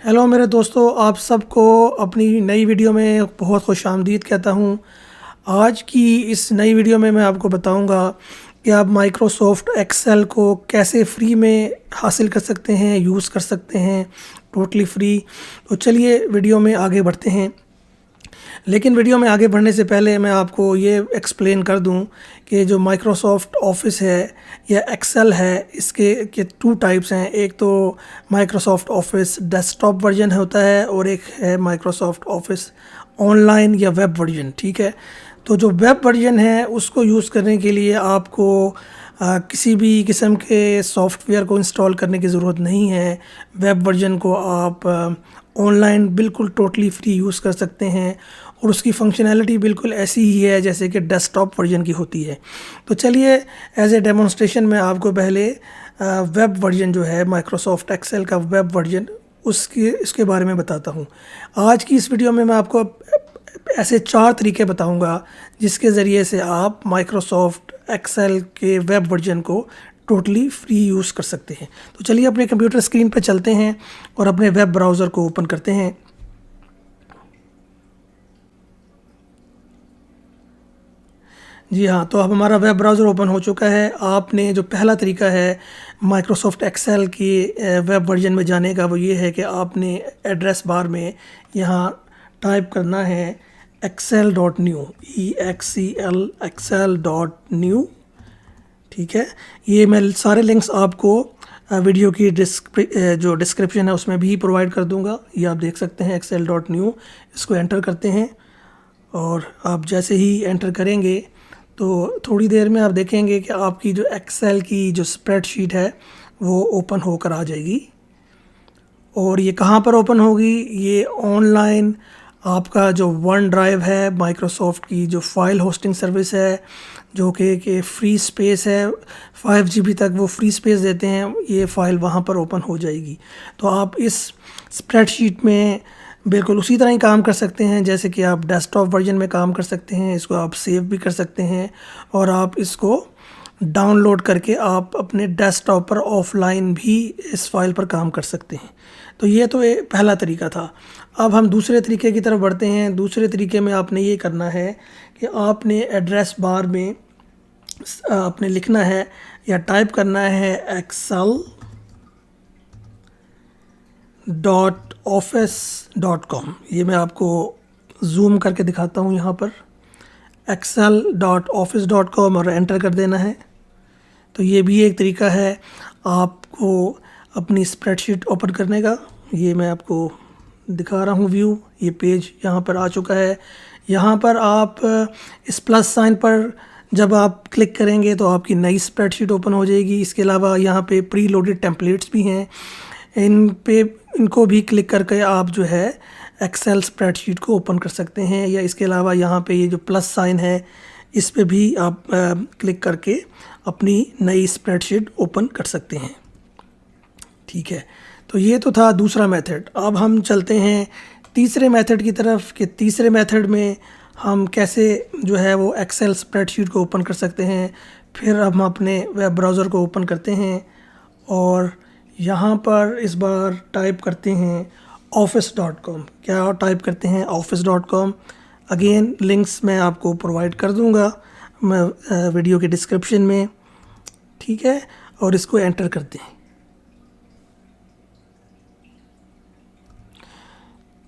Hello मेरे दोस्तों, आप सबको अपनी नई वीडियो में बहुत खुशामदीद कहता हूँ। आज की इस नई वीडियो में मैं आपको बताऊँगा कि आप माइक्रोसॉफ्ट एक्सेल को कैसे फ्री में हासिल कर सकते हैं, यूज़ कर सकते हैं, टोटली फ्री। तो चलिए वीडियो में आगे बढ़ते हैं। लेकिन वीडियो में आगे बढ़ने से पहले मैं आपको ये एक्सप्लेन कर दूं कि जो माइक्रोसॉफ्ट ऑफिस है या एक्सेल है, इसके के टू टाइप्स हैं। एक तो माइक्रोसॉफ्ट ऑफिस डेस्कटॉप वर्जन होता है और एक है माइक्रोसॉफ्ट ऑफिस ऑनलाइन या वेब वर्जन। ठीक है, तो जो वेब वर्जन है उसको यूज़ करने के लिए आपको किसी भी किस्म के सॉफ्टवेयर को इंस्टॉल करने की ज़रूरत नहीं है। वेब वर्जन को आप ऑनलाइन बिल्कुल टोटली फ्री यूज़ कर सकते हैं और उसकी फंक्शनैलिटी बिल्कुल ऐसी ही है जैसे कि डेस्कटॉप वर्जन की होती है। तो चलिए एज ए डेमोन्स्ट्रेशन मैं आपको पहले वेब वर्जन जो है माइक्रोसॉफ्ट एक्सेल का वेब वर्जन इसके बारे में बताता हूँ। आज की इस वीडियो में मैं आपको ऐसे 4 तरीके बताऊंगा जिसके ज़रिए से आप माइक्रोसॉफ्ट एक्सेल के वेब वर्जन को टोटली फ्री यूज़ कर सकते हैं। तो चलिए अपने कंप्यूटर स्क्रीन पर चलते हैं और अपने वेब ब्राउज़र को ओपन करते हैं। जी हाँ, तो अब हमारा वेब ब्राउज़र ओपन हो चुका है। आपने जो पहला तरीका है माइक्रोसॉफ्ट एक्सेल की वेब वर्जन में जाने का, वो ये है कि आपने एड्रेस बार में यहाँ टाइप करना है excel.new, EXCL excel.new। ठीक है, ये मैं सारे लिंक्स आपको वीडियो की जो डिस्क्रिप्शन है उसमें भी प्रोवाइड कर दूंगा। ये आप देख सकते हैं excel.new। इसको एंटर करते हैं और आप जैसे ही एंटर करेंगे तो थोड़ी देर में आप देखेंगे कि आपकी जो एक्सेल की जो स्प्रेडशीट है वो ओपन होकर आ जाएगी। और ये कहाँ पर ओपन होगी? ये ऑनलाइन आपका जो वन ड्राइव है, माइक्रोसॉफ्ट की जो फाइल होस्टिंग सर्विस है, जो कि फ्री स्पेस है, 5 GB तक वो फ्री स्पेस देते हैं। ये फ़ाइल वहाँ पर ओपन हो जाएगी। तो आप इस स्प्रेडशीट में बिल्कुल उसी तरह ही काम कर सकते हैं जैसे कि आप डेस्कटॉप वर्जन में काम कर सकते हैं। इसको आप सेव भी कर सकते हैं और आप इसको डाउनलोड करके आप अपने डेस्कटॉप पर ऑफलाइन भी इस फाइल पर काम कर सकते हैं। तो ये तो एक पहला तरीका था। अब हम दूसरे तरीके की तरफ बढ़ते हैं। दूसरे तरीके में आपने ये करना है कि आपने एड्रेस बार में आपने लिखना है या टाइप करना है excel.office.com। ये मैं आपको जूम करके दिखाता हूँ यहाँ पर, excel.office.com, और एंटर कर देना है। तो ये भी एक तरीका है आपको अपनी स्प्रेडशीट ओपन करने का। ये मैं आपको दिखा रहा हूँ व्यू। ये पेज यहाँ पर आ चुका है। यहाँ पर आप इस प्लस साइन पर जब आप क्लिक करेंगे तो आपकी नई स्प्रेडशीट ओपन हो जाएगी। इसके अलावा यहाँ पे प्री लोडेड टेम्पलेट्स भी हैं, इनको भी क्लिक करके आप जो है एक्सेल स्प्रेडशीट को ओपन कर सकते हैं। या इसके अलावा यहाँ पे ये जो प्लस साइन है इस पे भी आप क्लिक करके अपनी नई स्प्रेडशीट ओपन कर सकते हैं। ठीक है, तो ये तो था दूसरा मेथड। अब हम चलते हैं तीसरे मेथड की तरफ कि तीसरे मेथड में हम कैसे जो है वो एक्सेल स्प्रेडशीट को ओपन कर सकते हैं। फिर हम अपने वेब ब्राउज़र को ओपन करते हैं और यहाँ पर इस बार टाइप करते हैं office.com। क्या टाइप करते हैं? office.com। अगेन लिंक्स मैं आपको प्रोवाइड कर दूँगा मैं वीडियो के डिस्क्रिप्शन में। ठीक है, और इसको एंटर करते हैं।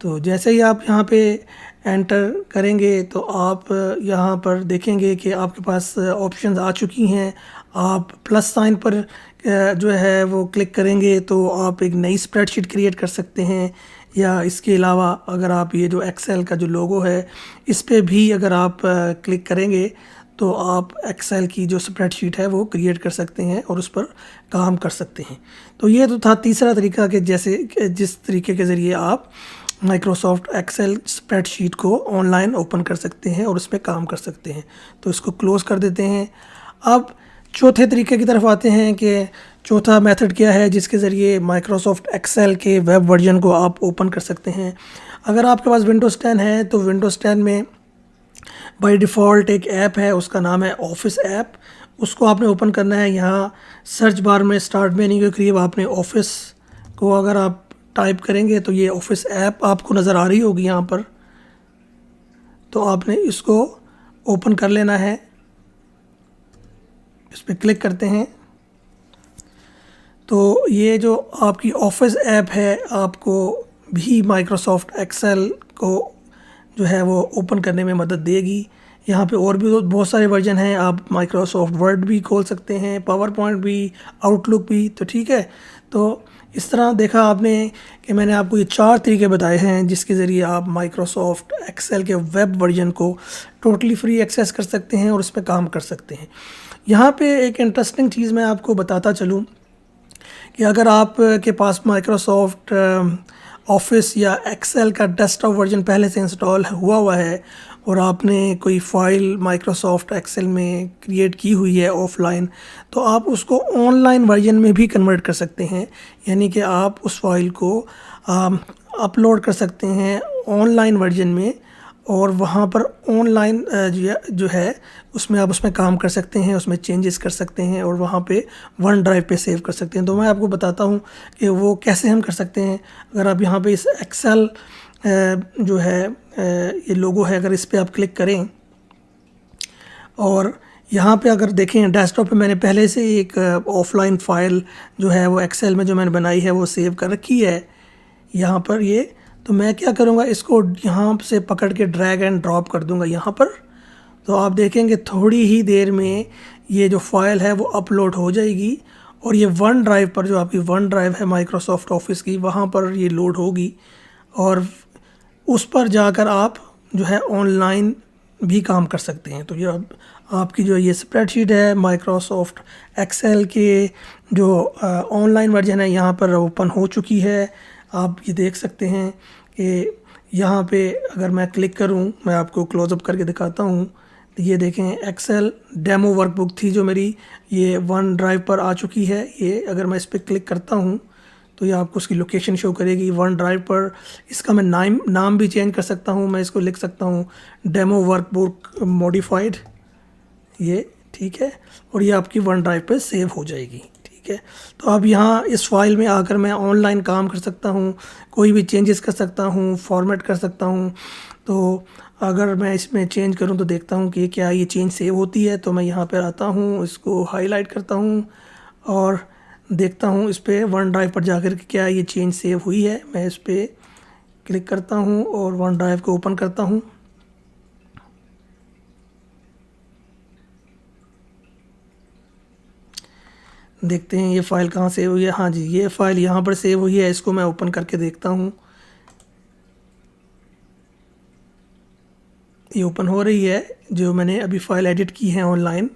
तो जैसे ही आप यहाँ पे एंटर करेंगे तो आप यहाँ पर देखेंगे कि आपके पास ऑप्शंस आ चुकी हैं। आप प्लस साइन पर जो है वो क्लिक करेंगे तो आप एक नई स्प्रेडशीट क्रिएट कर सकते हैं। या इसके अलावा अगर आप ये जो एक्सेल का जो लोगो है इस पे भी अगर आप क्लिक करेंगे तो आप एक्सेल की जो स्प्रेडशीट है वो क्रिएट कर सकते हैं और उस पर काम कर सकते हैं। तो ये तो था तीसरा तरीका कि जिस तरीके के ज़रिए आप माइक्रोसॉफ्ट एक्सेल स्प्रेडशीट को ऑनलाइन ओपन कर सकते हैं और उस पर काम कर सकते हैं। तो इसको क्लोज़ कर देते हैं। अब चौथे तरीके की तरफ आते हैं कि चौथा मेथड क्या है जिसके ज़रिए माइक्रोसॉफ्ट एक्सेल के वेब वर्जन को आप ओपन कर सकते हैं। अगर आपके पास विंडोज़ 10 है तो विंडोज़ 10 में बाय डिफ़ॉल्ट एक ऐप है, उसका नाम है ऑफिस ऐप। उसको आपने ओपन करना है। यहाँ सर्च बार में स्टार्ट मेन्यू के करीब आपने ऑफिस को अगर आप टाइप करेंगे तो ये ऑफिस ऐप आपको नज़र आ रही होगी यहाँ पर। तो आपने इसको ओपन कर लेना है, इस पर क्लिक करते हैं तो ये जो आपकी ऑफिस ऐप है आपको भी माइक्रोसॉफ्ट एक्सेल को जो है वो ओपन करने में मदद देगी। यहाँ पे और भी बहुत सारे वर्जन हैं, आप माइक्रोसॉफ्ट वर्ड भी खोल सकते हैं, पावर पॉइंट भी, आउटलुक भी। तो ठीक है, तो इस तरह देखा आपने कि मैंने आपको ये 4 तरीके बताए हैं जिसके ज़रिए आप माइक्रोसॉफ्ट एक्सेल के वेब वर्जन को टोटली फ्री एक्सेस कर सकते हैं और उस पर काम कर सकते हैं। यहाँ पे एक इंटरेस्टिंग चीज़ मैं आपको बताता चलूँ कि अगर आप के पास माइक्रोसॉफ्ट ऑफिस या एक्सेल का डेस्कटॉप वर्जन पहले से इंस्टॉल हुआ है और आपने कोई फ़ाइल माइक्रोसॉफ्ट एक्सेल में क्रिएट की हुई है ऑफलाइन, तो आप उसको ऑनलाइन वर्जन में भी कन्वर्ट कर सकते हैं। यानी कि आप उस फाइल को अपलोड कर सकते हैं ऑनलाइन वर्जन में और वहाँ पर ऑनलाइन जो है उसमें आप उसमें काम कर सकते हैं, उसमें चेंजेस कर सकते हैं और वहाँ पे वन ड्राइव पे सेव कर सकते हैं। तो मैं आपको बताता हूँ कि वो कैसे हम कर सकते हैं। अगर आप यहाँ पे इस एक्सेल जो है ये लोगो है, अगर इस पर आप क्लिक करें और यहाँ पे अगर देखें डेस्कटॉप पे मैंने पहले से एक ऑफलाइन फ़ाइल जो है वो एक्सेल में जो मैंने बनाई है वो सेव कर रखी है यहाँ पर ये। तो मैं क्या करूँगा, इसको यहाँ से पकड़ के ड्रैग एंड ड्रॉप कर दूँगा यहाँ पर। तो आप देखेंगे थोड़ी ही देर में ये जो फ़ाइल है वो अपलोड हो जाएगी और ये वन ड्राइव पर, जो आपकी वन ड्राइव है माइक्रोसॉफ्ट ऑफिस की, वहाँ पर ये लोड होगी और उस पर जाकर आप जो है ऑनलाइन भी काम कर सकते हैं। तो ये आपकी जो ये स्प्रेडशीट है माइक्रोसॉफ्ट एक्सेल के जो ऑनलाइन वर्जन है यहाँ पर ओपन हो चुकी है। आप ये देख सकते हैं कि यहाँ पे अगर मैं क्लिक करूँ, मैं आपको क्लोज़अप करके दिखाता हूँ। तो ये देखें एक्सेल डेमो वर्कबुक थी जो मेरी, ये वन ड्राइव पर आ चुकी है। ये अगर मैं इस पर क्लिक करता हूँ तो ये आपको उसकी लोकेशन शो करेगी वन ड्राइव पर। इसका मैं नाम भी चेंज कर सकता हूँ, मैं इसको लिख सकता हूँ डेमो वर्कबुक मॉडिफाइड, ये ठीक है, और ये आपकी वन ड्राइव पर सेव हो जाएगी। ठीक है, तो अब यहाँ इस फाइल में आकर मैं ऑनलाइन काम कर सकता हूँ, कोई भी चेंजेस कर सकता हूँ, फॉर्मेट कर सकता हूँ। तो अगर मैं इसमें चेंज करूँ तो देखता हूँ कि क्या ये चेंज सेव होती है। तो मैं यहाँ पर आता हूँ, इसको हाईलाइट करता हूँ और देखता हूँ इस पर वन ड्राइव पर जाकर के क्या ये चेंज सेव हुई है। मैं इस पर क्लिक करता हूँ और वन ड्राइव को ओपन करता हूँ। देखते हैं ये फ़ाइल कहाँ सेव हुई है। हाँ जी, ये फ़ाइल यहाँ पर सेव हुई है। इसको मैं ओपन करके देखता हूँ, ये ओपन हो रही है जो मैंने अभी फ़ाइल एडिट की है ऑनलाइन।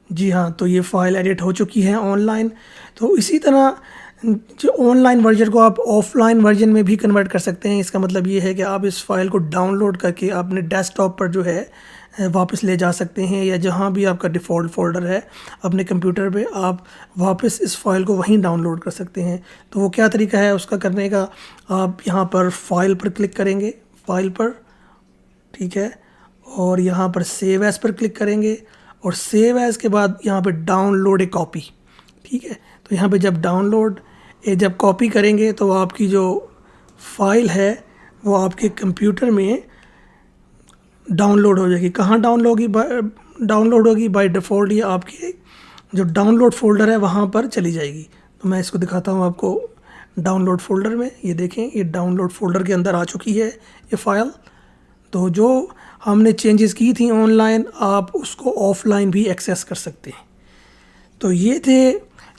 जी हाँ, तो ये फ़ाइल एडिट हो चुकी है ऑनलाइन। तो इसी तरह जो ऑनलाइन वर्जन को आप ऑफलाइन वर्जन में भी कन्वर्ट कर सकते हैं। इसका मतलब ये है कि आप इस फाइल को डाउनलोड करके अपने डेस्कटॉप पर जो है वापस ले जा सकते हैं, या जहाँ भी आपका डिफ़ॉल्ट फ़ोल्डर है अपने कंप्यूटर पे आप वापस इस फाइल को वहीं डाउनलोड कर सकते हैं। तो वो क्या तरीका है उसका करने का, आप यहाँ पर फाइल पर क्लिक करेंगे, फाइल पर, ठीक है, और यहाँ पर सेव एज़ पर क्लिक करेंगे और सेव एज़ के बाद यहाँ पे डाउनलोड ए कॉपी। ठीक है, तो यहाँ पे जब कॉपी करेंगे तो आपकी जो फाइल है वो आपके कंप्यूटर में डाउनलोड हो जाएगी। कहाँ डाउनलोड होगी बाय डिफ़ॉल्ट ये आपके जो डाउनलोड फ़ोल्डर है वहाँ पर चली जाएगी। तो मैं इसको दिखाता हूँ आपको डाउनलोड फ़ोल्डर में। ये देखें, ये डाउनलोड फ़ोल्डर के अंदर आ चुकी है ये फ़ाइल। तो जो हमने चेंजेस की थी ऑनलाइन, आप उसको ऑफलाइन भी एक्सेस कर सकते हैं। तो ये थे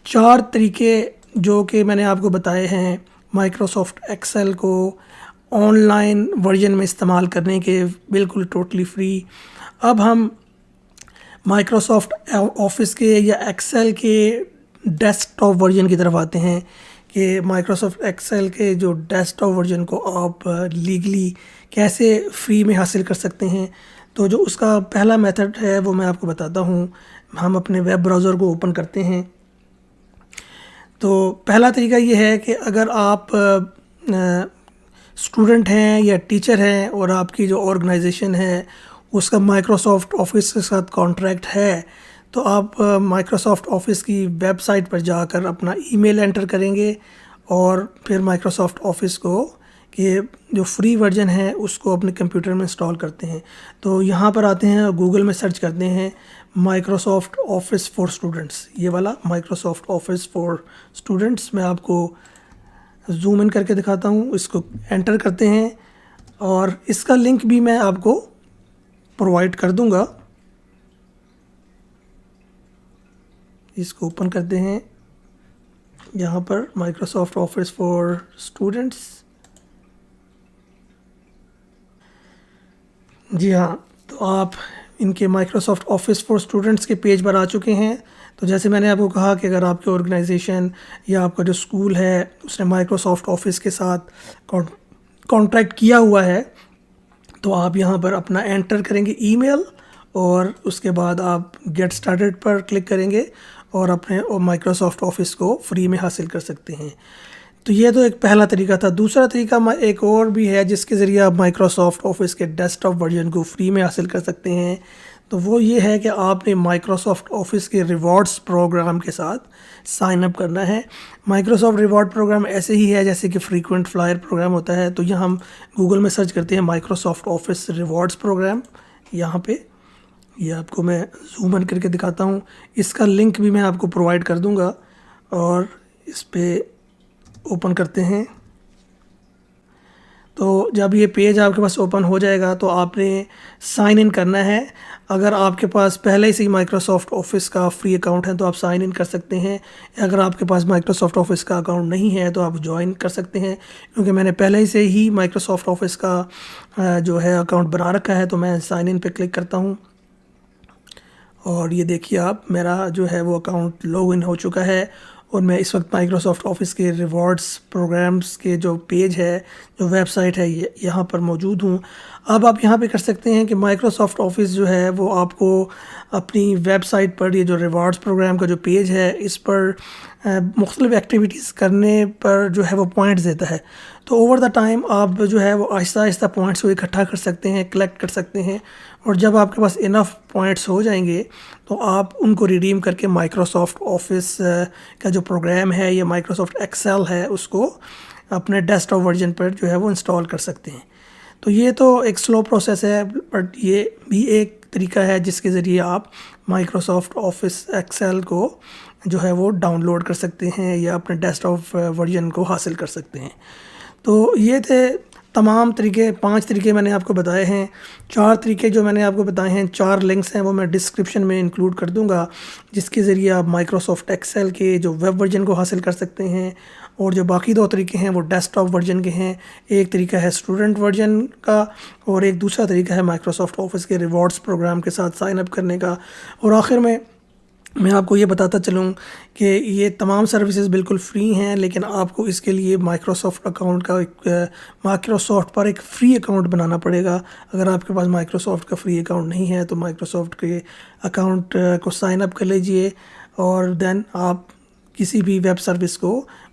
4 तरीके जो कि मैंने आपको बताए हैं माइक्रोसॉफ्ट एक्सेल को ऑनलाइन वर्जन में इस्तेमाल करने के, बिल्कुल टोटली फ्री। अब हम माइक्रोसॉफ्ट ऑफिस के या एक्सेल के डेस्कटॉप वर्जन की तरफ आते हैं कि माइक्रोसॉफ्ट एक्सेल के जो डेस्कटॉप वर्जन को आप लीगली कैसे फ्री में हासिल कर सकते हैं। तो जो उसका पहला मेथड है वो मैं आपको बताता हूँ। हम अपने वेब ब्राउज़र को ओपन करते हैं। तो पहला तरीका ये है कि अगर आप स्टूडेंट हैं या टीचर हैं और आपकी जो ऑर्गेनाइजेशन है उसका माइक्रोसॉफ्ट ऑफिस के साथ कॉन्ट्रैक्ट है, तो आप माइक्रोसॉफ्ट ऑफिस की वेबसाइट पर जाकर अपना ईमेल एंटर करेंगे और फिर माइक्रोसॉफ्ट ऑफिस को कि जो फ्री वर्जन है उसको अपने कंप्यूटर में इंस्टॉल करते हैं। तो यहाँ पर आते हैं, गूगल में सर्च करते हैं माइक्रोसॉफ्ट ऑफिस फॉर स्टूडेंट्स, ये वाला माइक्रोसॉफ्ट ऑफिस फॉर स्टूडेंट्स। मैं आपको जूम इन करके दिखाता हूँ। इसको एंटर करते हैं और इसका लिंक भी मैं आपको प्रोवाइड कर दूँगा। इसको ओपन करते हैं, यहाँ पर माइक्रोसॉफ्ट ऑफिस फॉर स्टूडेंट्स। जी हाँ, तो आप इनके माइक्रोसॉफ्ट ऑफिस फॉर स्टूडेंट्स के पेज पर आ चुके हैं। तो जैसे मैंने आपको कहा कि अगर आपके ऑर्गेनाइजेशन या आपका जो स्कूल है उसने माइक्रोसॉफ्ट ऑफिस के साथ कॉन्ट्रैक्ट किया हुआ है, तो आप यहाँ पर अपना एंटर करेंगे ईमेल और उसके बाद आप गेट स्टार्टेड पर क्लिक करेंगे और अपने माइक्रोसॉफ्ट ऑफिस को फ्री में हासिल कर सकते हैं। तो ये तो एक पहला तरीका था। दूसरा तरीका एक और भी है जिसके ज़रिए आप माइक्रोसॉफ्ट ऑफिस के डेस्कटॉप वर्जन को फ्री में हासिल कर सकते हैं। तो वो ये है कि आपने माइक्रोसॉफ्ट ऑफिस के रिवॉर्ड्स प्रोग्राम के साथ साइन अप करना है। माइक्रोसॉफ्ट रिवॉर्ड प्रोग्राम ऐसे ही है जैसे कि फ्रीक्वेंट फ्लायर प्रोग्राम होता है। तो यहाँ हम गूगल में सर्च करते हैं माइक्रोसॉफ्ट ऑफिस रिवॉर्ड्स प्रोग्राम। यहाँ पे ये आपको मैं जूम इन करके दिखाता हूँ। इसका लिंक भी मैं आपको प्रोवाइड कर दूँगा और इस पर ओपन करते हैं। तो जब ये पेज आपके पास ओपन हो जाएगा तो आपने साइन इन करना है। अगर आपके पास पहले से ही माइक्रोसॉफ्ट ऑफिस का फ्री अकाउंट है तो आप साइन इन कर सकते हैं। अगर आपके पास माइक्रोसॉफ्ट ऑफिस का अकाउंट नहीं है तो आप ज्वाइन कर सकते हैं, क्योंकि मैंने पहले से ही माइक्रोसॉफ्ट ऑफिस का जो है अकाउंट बना रखा है। तो मैं साइन इन पे क्लिक करता हूँ और ये देखिए आप, मेरा जो है वो अकाउंट लॉग इन हो चुका है और मैं इस वक्त माइक्रोसॉफ्ट ऑफिस के रिवॉर्ड्स प्रोग्राम्स के जो पेज है, जो वेबसाइट है, ये यहाँ पर मौजूद हूँ। अब आप यहाँ पे कर सकते हैं कि माइक्रोसॉफ्ट ऑफिस जो है वो आपको अपनी वेबसाइट पर ये जो रिवॉर्ड्स प्रोग्राम का जो पेज है इस पर मुख्तलिफ़ एक्टिविटीज़ करने पर जो है वो पॉइंट्स देता है। तो ओवर द टाइम आप जो है वो आहिस्ता आहिस्ता पॉइंट्स को इकट्ठा कर सकते हैं, कलेक्ट कर सकते हैं और जब आपके पास इनफ पॉइंट्स हो जाएंगे तो आप उनको रिडीम करके माइक्रोसॉफ्ट ऑफिस का जो प्रोग्राम है या माइक्रोसॉफ्ट एक्सेल है उसको अपने डेस्कटॉप वर्जन पर जो है वो इंस्टॉल कर सकते हैं। तो ये तो एक स्लो प्रोसेस है, बट ये भी एक तरीका है जिसके ज़रिए आप माइक्रोसॉफ्ट ऑफिस एक्सेल को जो है वो डाउनलोड कर सकते हैं या अपने डेस्कटॉप वर्जन को हासिल कर सकते हैं। तो ये थे तमाम तरीके, 5 तरीके मैंने आपको बताए हैं। 4 तरीके जो मैंने आपको बताए हैं, 4 लिंक्स हैं वो मैं डिस्क्रिप्शन में इंक्लूड कर दूंगा, जिसके ज़रिए आप माइक्रोसॉफ्ट एक्सेल के जो वेब वर्जन को हासिल कर सकते हैं। और जो बाकी 2 तरीके हैं वो डेस्कटॉप वर्जन के हैं। एक तरीका है स्टूडेंट वर्जन का और एक दूसरा तरीका है माइक्रोसॉफ्ट ऑफिस के रिवॉर्ड्स प्रोग्राम के साथ साइन अप करने का। और आखिर में मैं आपको ये बताता चलूँ कि ये तमाम सर्विसेज बिल्कुल फ्री हैं, लेकिन आपको इसके लिए माइक्रोसॉफ्ट अकाउंट का माइक्रोसॉफ्ट पर एक फ़्री अकाउंट बनाना पड़ेगा। अगर आपके पास माइक्रोसॉफ्ट का फ्री अकाउंट नहीं है तो माइक्रोसॉफ्ट के अकाउंट को साइन अप कर लीजिए और देन आप किसी भी वेब सर्विस को,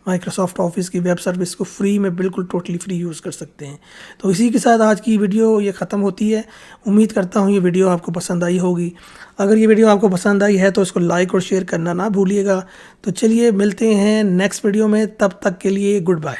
माइक्रोसॉफ्ट ऑफिस की वेब सर्विस को फ्री में, बिल्कुल टोटली फ्री यूज़ कर सकते हैं। तो इसी के साथ आज की वीडियो ये ख़त्म होती है। उम्मीद करता हूँ ये वीडियो आपको पसंद आई होगी। अगर ये वीडियो आपको पसंद आई है तो इसको लाइक और शेयर करना ना भूलिएगा। तो चलिए मिलते हैं नेक्स्ट वीडियो में, तब तक के लिए गुड बाय।